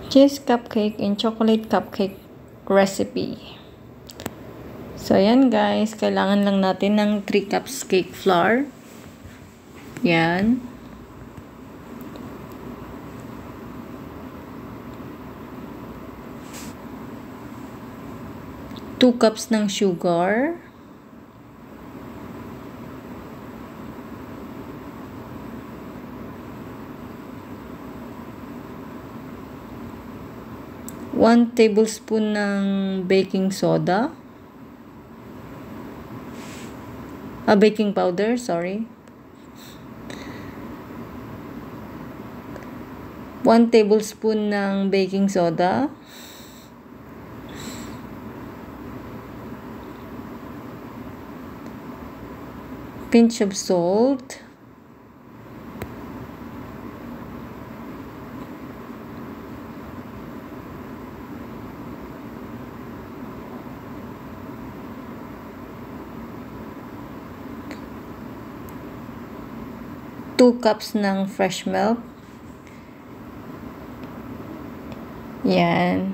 cheese cupcake and chocolate cupcake recipe. So, ayan guys, kailangan lang natin ng 3 cups cake flour. Yan. Two cups ng sugar. One tablespoon ng baking soda. Baking powder, sorry. 1 tablespoon ng baking soda. Pinch of salt. Two cups ng fresh milk. Yan.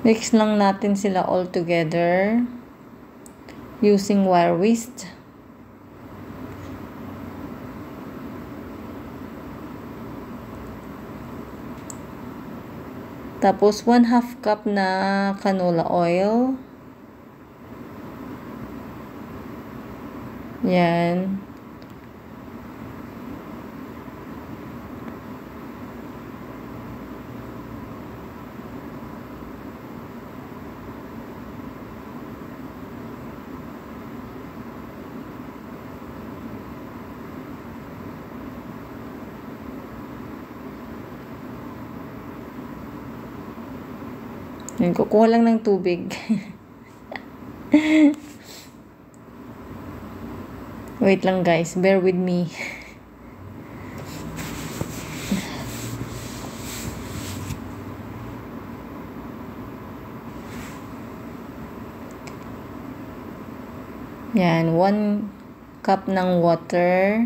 Mix lang natin sila all together using wire whisk. Tapos 1/2 cup na canola oil. Yan. Yan, kukuha lang ng tubig. Wait lang guys, bear with me. Yan, 1 cup ng water.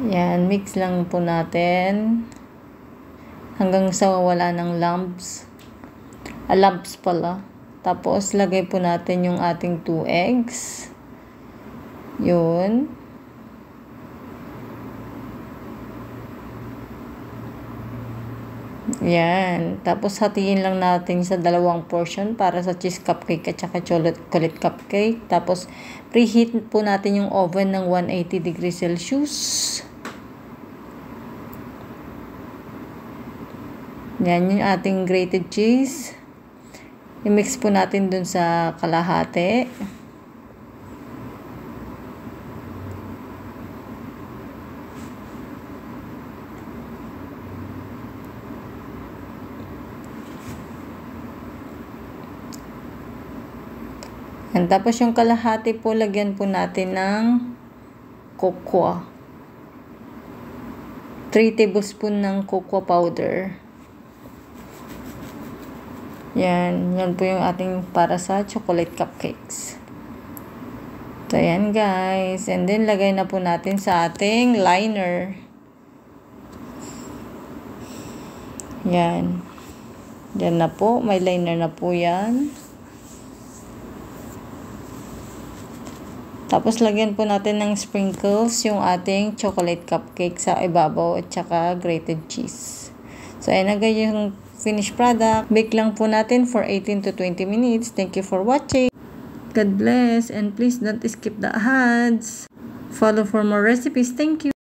Yan, mix lang po natin hanggang sa wala ng lumps. Lumps pala. Tapos, lagay po natin yung ating 2 eggs. Yun. Yan. Tapos, hatiin lang natin sa 2 portion para sa cheese cupcake at saka chocolate cupcake. Tapos, preheat po natin yung oven ng 180 degrees Celsius. Yan yung ating grated cheese. I-mix po natin dun sa kalahati. And tapos yung kalahati po, lagyan po natin ng cocoa. 3 tablespoon ng cocoa powder. Yan po yung ating para sa chocolate cupcakes. So, yan guys. And then, lagay na po natin sa ating liner. Yan. Yan na po. May liner na po yan. Tapos, lagyan po natin ng sprinkles yung ating chocolate cupcake sa ibabaw at saka grated cheese. So, ayan na guys yung finished product. Bake lang po natin for 18 to 20 minutes. Thank you for watching. God bless and please don't skip the ads. Follow for more recipes. Thank you.